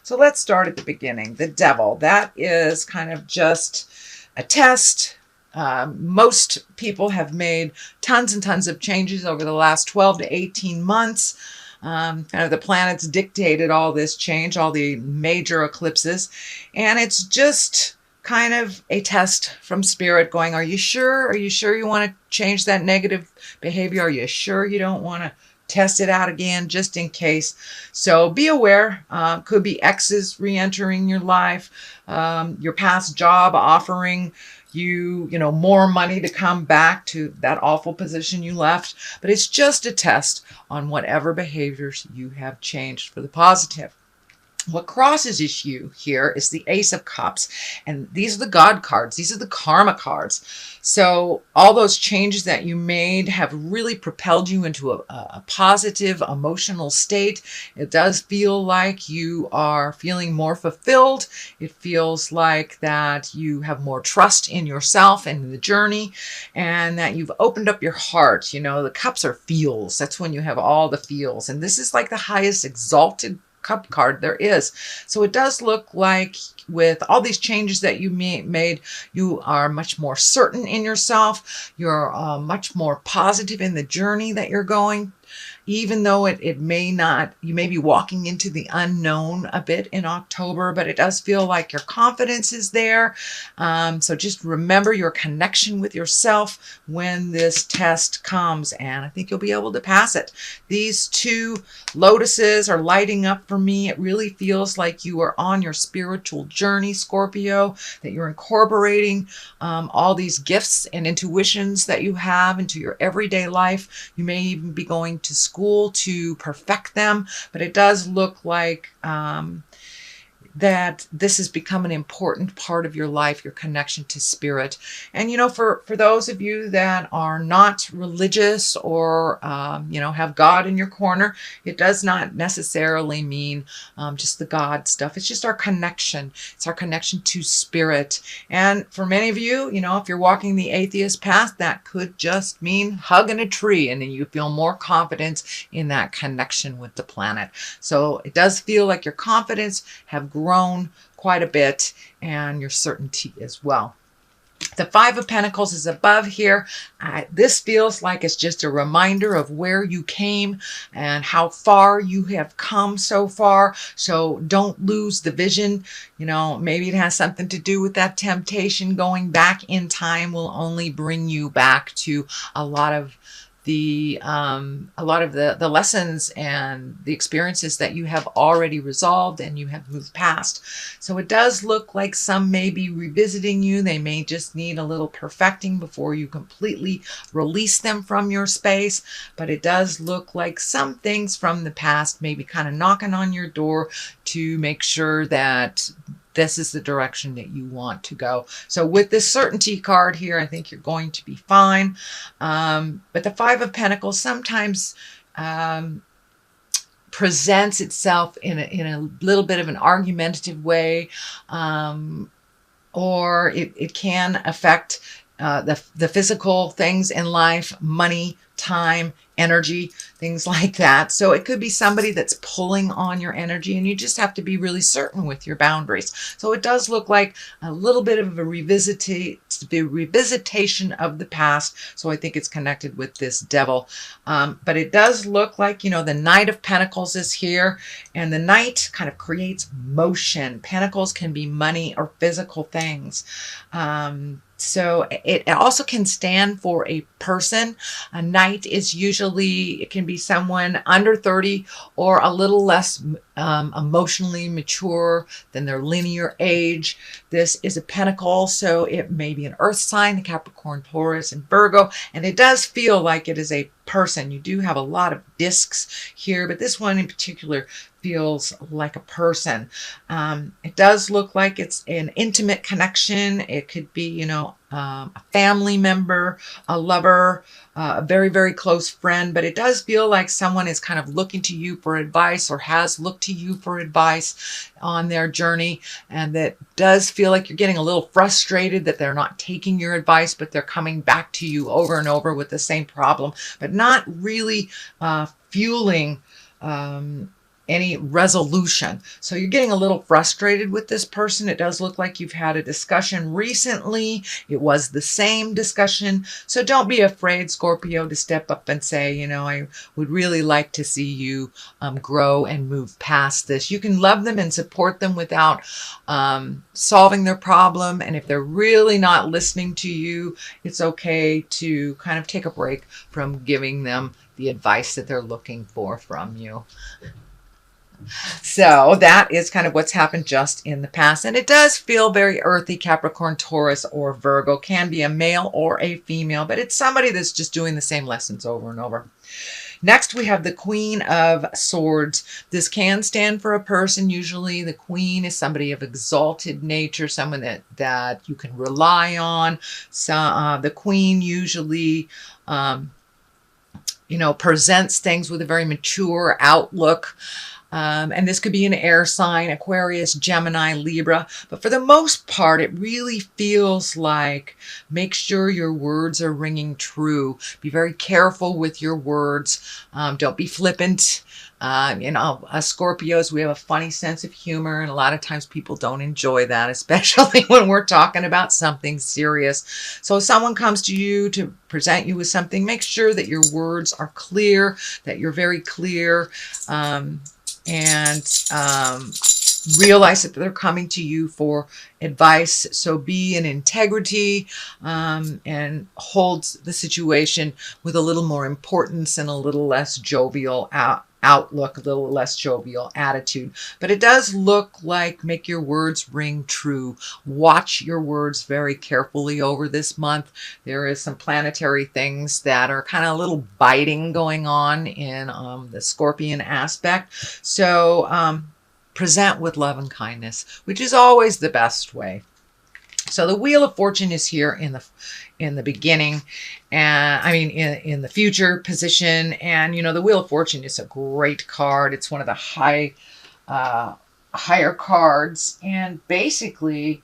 So let's start at the beginning. The devil, that is kind of just a test. Most people have made tons and tons of changes over the last 12 to 18 months. Kind of the planets dictated all this change, all the major eclipses. And it's just kind of a test from spirit going, are you sure? Are you sure you want to change that negative behavior? Are you sure you don't want to test it out again just in case? So be aware. Could be exes re-entering your life, your past job offering you more money to come back to that awful position you left. But it's just a test on whatever behaviors you have changed for the positive. What crosses you here is the Ace of Cups. And these are the God cards. These are the karma cards. So all those changes that you made have really propelled you into a positive emotional state. It does feel like you are feeling more fulfilled. It feels like that you have more trust in yourself and in the journey, and that you've opened up your heart. The cups are feels. That's when you have all the feels. And this is like the highest exalted cup card there is. So it does look like with all these changes that you made, you are much more certain in yourself. You're much more positive in the journey that you're going. Even though it may not, you may be walking into the unknown a bit in October, but it does feel like your confidence is there. So just remember your connection with yourself when this test comes, and I think you'll be able to pass it. These two lotuses are lighting up for me. It really feels like you are on your spiritual journey, Scorpio, that you're incorporating all these gifts and intuitions that you have into your everyday life. You may even be going to school to perfect them, but it does look like that this has become an important part of your life, your connection to spirit. And, for those of you that are not religious or, have God in your corner, it does not necessarily mean just the God stuff. It's just our connection. It's our connection to spirit. And for many of you, if you're walking the atheist path, that could just mean hugging a tree, and then you feel more confidence in that connection with the planet. So it does feel like your confidence have grown quite a bit, and your certainty as well. The Five of Pentacles is above here. This feels like it's just a reminder of where you came and how far you have come so far. So don't lose the vision. Maybe it has something to do with that temptation. Going back in time will only bring you back to a lot of the lessons and the experiences that you have already resolved and you have moved past. So it does look like some may be revisiting you. They may just need a little perfecting before you completely release them from your space. But it does look like some things from the past may be kind of knocking on your door to make sure that this is the direction that you want to go. So with this certainty card here, I think you're going to be fine. But the Five of Pentacles sometimes presents itself in a little bit of an argumentative way, or it can affect the physical things in life, money, time, energy, things like that. So it could be somebody that's pulling on your energy, and you just have to be really certain with your boundaries. So it does look like a little bit of a revisitation of the past. So I think it's connected with this devil. But it does look like, the Knight of Pentacles is here, and the Knight kind of creates motion. Pentacles can be money or physical things. So it also can stand for a person. A knight is usually, it can be someone under 30 or a little less emotionally mature than their linear age. This is a pentacle, so it may be an earth sign, Capricorn, Taurus, and Virgo. And it does feel like it is a person. You do have a lot of discs here, but this one in particular feels like a person. It does look like it's an intimate connection. It could be, a family member, a lover, a very, very close friend, but it does feel like someone is kind of looking to you for advice or has looked to you for advice on their journey. And that does feel like you're getting a little frustrated that they're not taking your advice, but they're coming back to you over and over with the same problem, but not really fueling any resolution. So you're getting a little frustrated with this person. It does look like you've had a discussion recently. It was the same discussion. So don't be afraid, Scorpio, to step up and say, you know, I would really like to see you grow and move past this. You can love them and support them without solving their problem. And if they're really not listening to you, it's okay to kind of take a break from giving them the advice that they're looking for from you. So that is kind of what's happened just in the past. And it does feel very earthy. Capricorn, Taurus, or Virgo can be a male or a female, but it's somebody that's just doing the same lessons over and over. Next, we have the Queen of Swords. This can stand for a person. Usually the Queen is somebody of exalted nature, someone that you can rely on. So the Queen usually presents things with a very mature outlook. And this could be an air sign, Aquarius, Gemini, Libra. But for the most part, it really feels like make sure your words are ringing true. Be very careful with your words. Don't be flippant. Us Scorpios, we have a funny sense of humor, and a lot of times people don't enjoy that, especially when we're talking about something serious. So if someone comes to you to present you with something, make sure that your words are clear, that you're very clear, and realize that they're coming to you for advice. So be in integrity and hold the situation with a little more importance and a little less jovial outlook, a little less jovial attitude. But it does look like make your words ring true. Watch your words very carefully over this month. There is some planetary things that are kind of a little biting going on in the Scorpion aspect. So present with love and kindness, which is always the best way. So the Wheel of Fortune is here in the beginning, and in the future position. And the Wheel of Fortune is a great card. It's one of the higher cards, and basically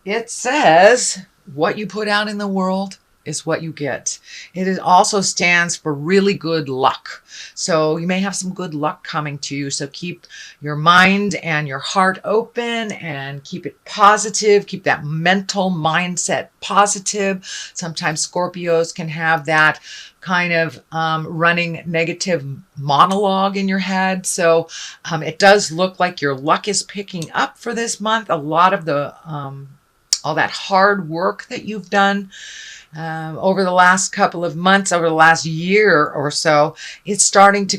it says what you put out in the world is what you get. It also stands for really good luck. So you may have some good luck coming to you. So keep your mind and your heart open and keep it positive. Keep that mental mindset positive. Sometimes Scorpios can have that kind of running negative monologue in your head. So it does look like your luck is picking up for this month. A lot of the all that hard work that you've done over the last couple of months, over the last year or so, it's starting to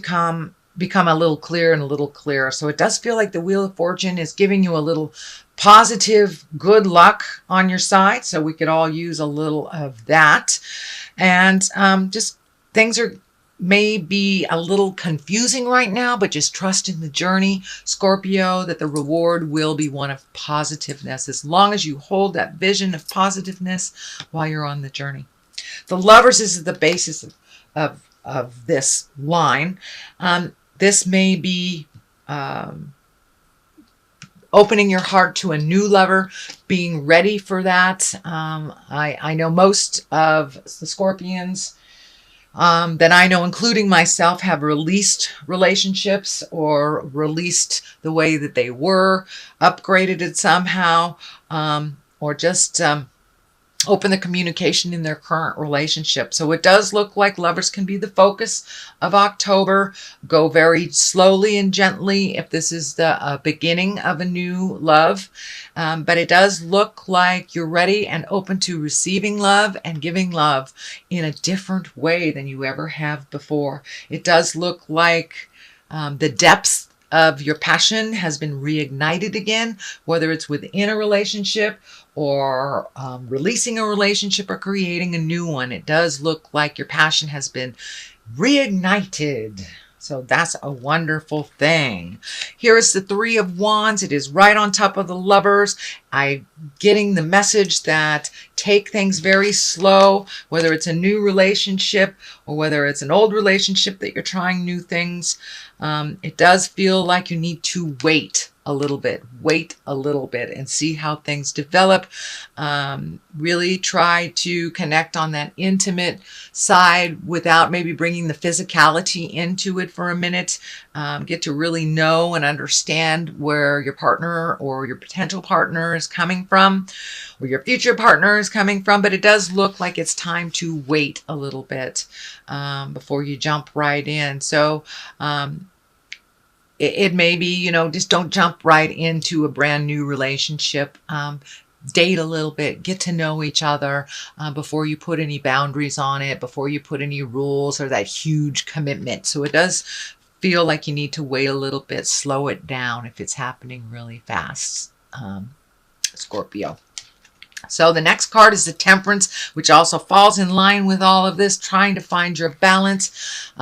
become a little clearer and a little clearer. So it does feel like the Wheel of Fortune is giving you a little positive good luck on your side. So we could all use a little of that. And just things may be a little confusing right now, but just trust in the journey, Scorpio, that the reward will be one of positiveness, as long as you hold that vision of positiveness while you're on the journey. The Lovers is the basis of this line. This may be opening your heart to a new lover, being ready for that. I know most of the Scorpions that I know, including myself, have released relationships or released the way that they were, upgraded it somehow, or just open the communication in their current relationship. So it does look like lovers can be the focus of October. Go very slowly and gently if this is the beginning of a new love. But it does look like you're ready and open to receiving love and giving love in a different way than you ever have before. It does look like the depths of your passion has been reignited again, whether it's within a relationship or releasing a relationship or creating a new one. It does look like your passion has been reignited. So that's a wonderful thing. Here is the Three of Wands. It is right on top of the Lovers. I'm getting the message that take things very slow, whether it's a new relationship or whether it's an old relationship that you're trying new things. It does feel like you need to wait a little bit, wait a little bit and see how things develop. Really try to connect on that intimate side without maybe bringing the physicality into it for a minute. Get to really know and understand where your partner or your potential partner is coming from, or your future partner is coming from. But it does look like it's time to wait a little bit before you jump right in. So it may be, just don't jump right into a brand new relationship. Date a little bit, get to know each other before you put any boundaries on it, before you put any rules or that huge commitment. So it does feel like you need to wait a little bit, slow it down if it's happening really fast, Scorpio. So the next card is the Temperance, which also falls in line with all of this, trying to find your balance.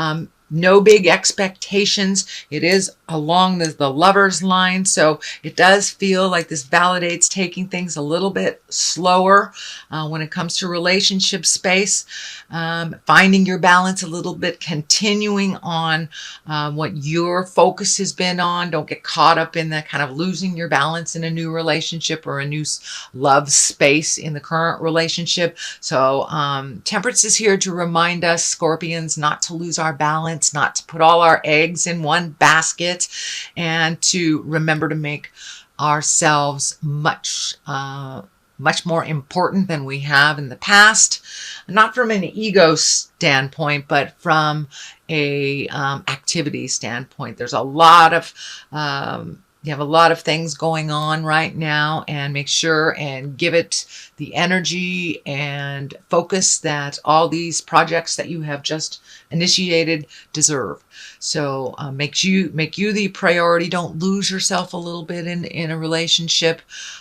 No big expectations. It is along the Lover's line, so it does feel like this validates taking things a little bit slower when it comes to relationship space, finding your balance a little bit, continuing on what your focus has been on. Don't get caught up in that kind of losing your balance in a new relationship or a new love space in the current relationship. So Temperance is here to remind us, Scorpions, not to lose our balance, not to put all our eggs in one basket, and to remember to make ourselves much more important than we have in the past. Not from an ego standpoint, but from a activity standpoint. There's a lot of you have a lot of things going on right now, and make sure and give it the energy and focus that all these projects that you have just initiated deserve. So make you the priority. Don't lose yourself a little bit in a relationship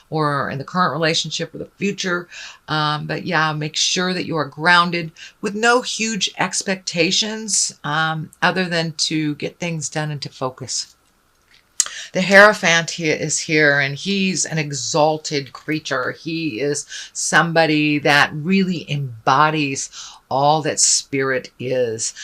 or in the current relationship or the future. But yeah, make sure that you are grounded with no huge expectations other than to get things done and to focus. The Hierophant here is here, and he's an exalted creature. He is somebody that really embodies all that spirit is.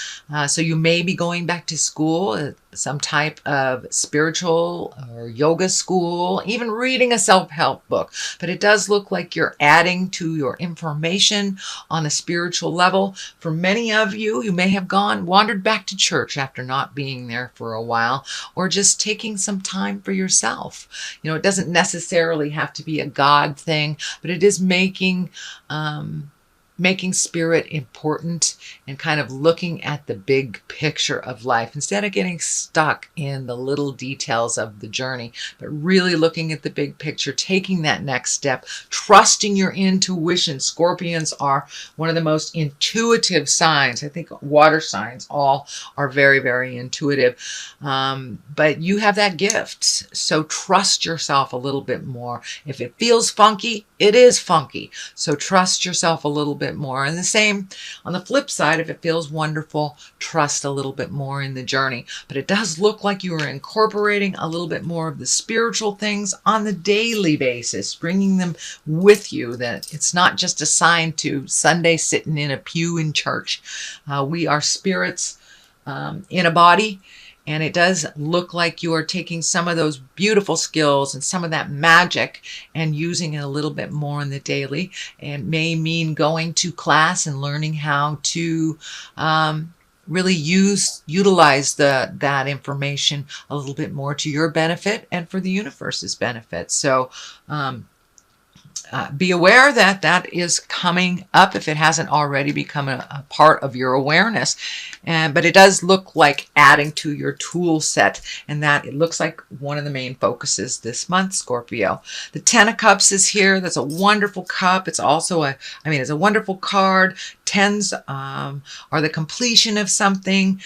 So you may be going back to school, some type of spiritual or yoga school, even reading a self-help book. But it does look like you're adding to your information on a spiritual level. For many of you, you may have wandered back to church after not being there for a while, or just taking some time for yourself. It doesn't necessarily have to be a God thing, but it is making spirit important and kind of looking at the big picture of life instead of getting stuck in the little details of the journey, but really looking at the big picture, taking that next step, trusting your intuition. Scorpions are one of the most intuitive signs. I think water signs all are very, very intuitive. But you have that gift. So trust yourself a little bit more. If it feels funky, it is funky. So trust yourself a little bit more. And the same on the flip side, if it feels wonderful, trust a little bit more in the journey. But it does look like you are incorporating a little bit more of the spiritual things on the daily basis, bringing them with you, that it's not just assigned to Sunday sitting in a pew in church. We are spirits in a body. And it does look like you are taking some of those beautiful skills and some of that magic and using it a little bit more in the daily. And may mean going to class and learning how to really utilize that information a little bit more to your benefit and for the universe's benefit. So be aware that that is coming up if it hasn't already become a part of your awareness. But it does look like adding to your tool set, and that it looks like one of the main focuses this month, Scorpio. The Ten of Cups is here. That's a wonderful cup. It's also it's a wonderful card. Tens are the completion of something.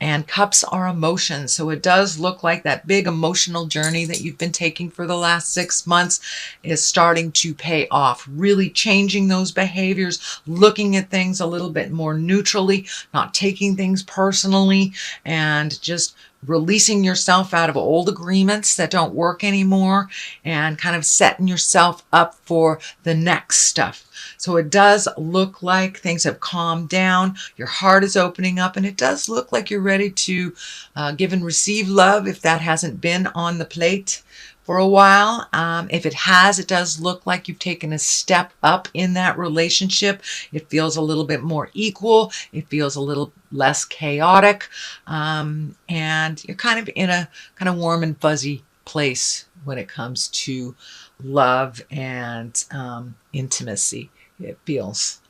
And cups are emotions. So it does look like that big emotional journey that you've been taking for the last 6 months is starting to pay off. Really changing those behaviors, looking at things a little bit more neutrally, not taking things personally, and just releasing yourself out of old agreements that don't work anymore, and kind of setting yourself up for the next stuff. So it does look like things have calmed down. Your heart is opening up, and it does look like you're ready to give and receive love if that hasn't been on the plate for a while. If it has, it does look like you've taken a step up in that relationship. It feels a little bit more equal. It feels a little less chaotic. And you're kind of in a kind of warm and fuzzy place when it comes to love and intimacy, it feels.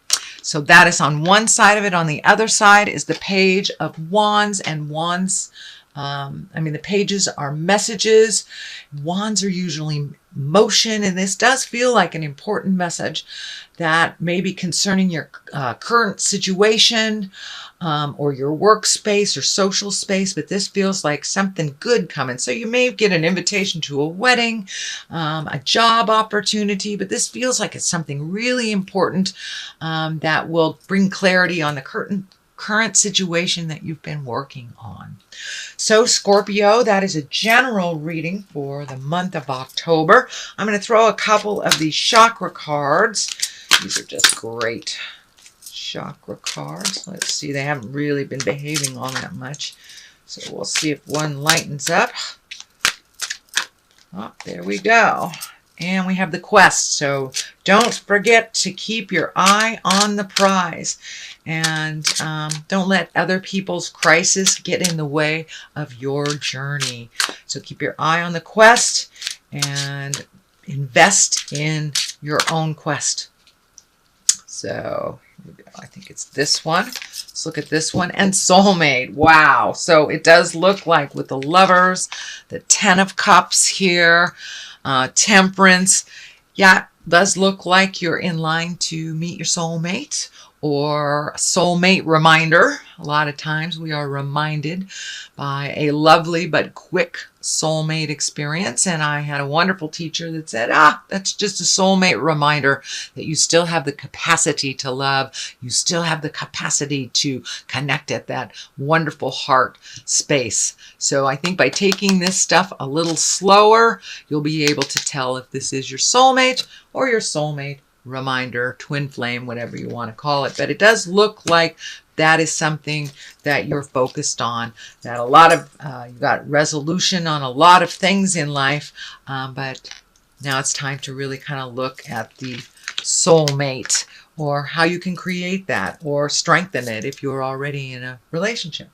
So that is on one side of it. On the other side is the Page of Wands, and wands, the pages are messages. Wands are usually motion, and this does feel like an important message that may be concerning your current situation or your workspace or social space, but this feels like something good coming. So you may get an invitation to a wedding, a job opportunity, but this feels like it's something really important that will bring clarity on the current situation that you've been working on. So Scorpio, that is a general reading for the month of October. I'm going to throw a couple of these chakra cards. These are just great chakra cards. Let's see, they haven't really been behaving all that much. So we'll see if one lightens up. Oh, there we go. And we have the quest. So don't forget to keep your eye on the prize. And don't let other people's crisis get in the way of your journey. So keep your eye on the quest and invest in your own quest. So I think it's this one. Let's look at this one. And soulmate. Wow. So it does look like with the Lovers, the Ten of Cups here, Temperance. Yeah, it does look like you're in line to meet your soulmate or a soulmate reminder. A lot of times we are reminded by a lovely but quick soulmate experience. And I had a wonderful teacher that said, that's just a soulmate reminder that you still have the capacity to love. You still have the capacity to connect at that wonderful heart space. So I think by taking this stuff a little slower, you'll be able to tell if this is your soulmate or your soulmate reminder, twin flame, whatever you want to call it. But it does look like that is something that you're focused on, that a lot of, you got resolution on a lot of things in life, but now it's time to really kind of look at the soulmate or how you can create that or strengthen it if you're already in a relationship.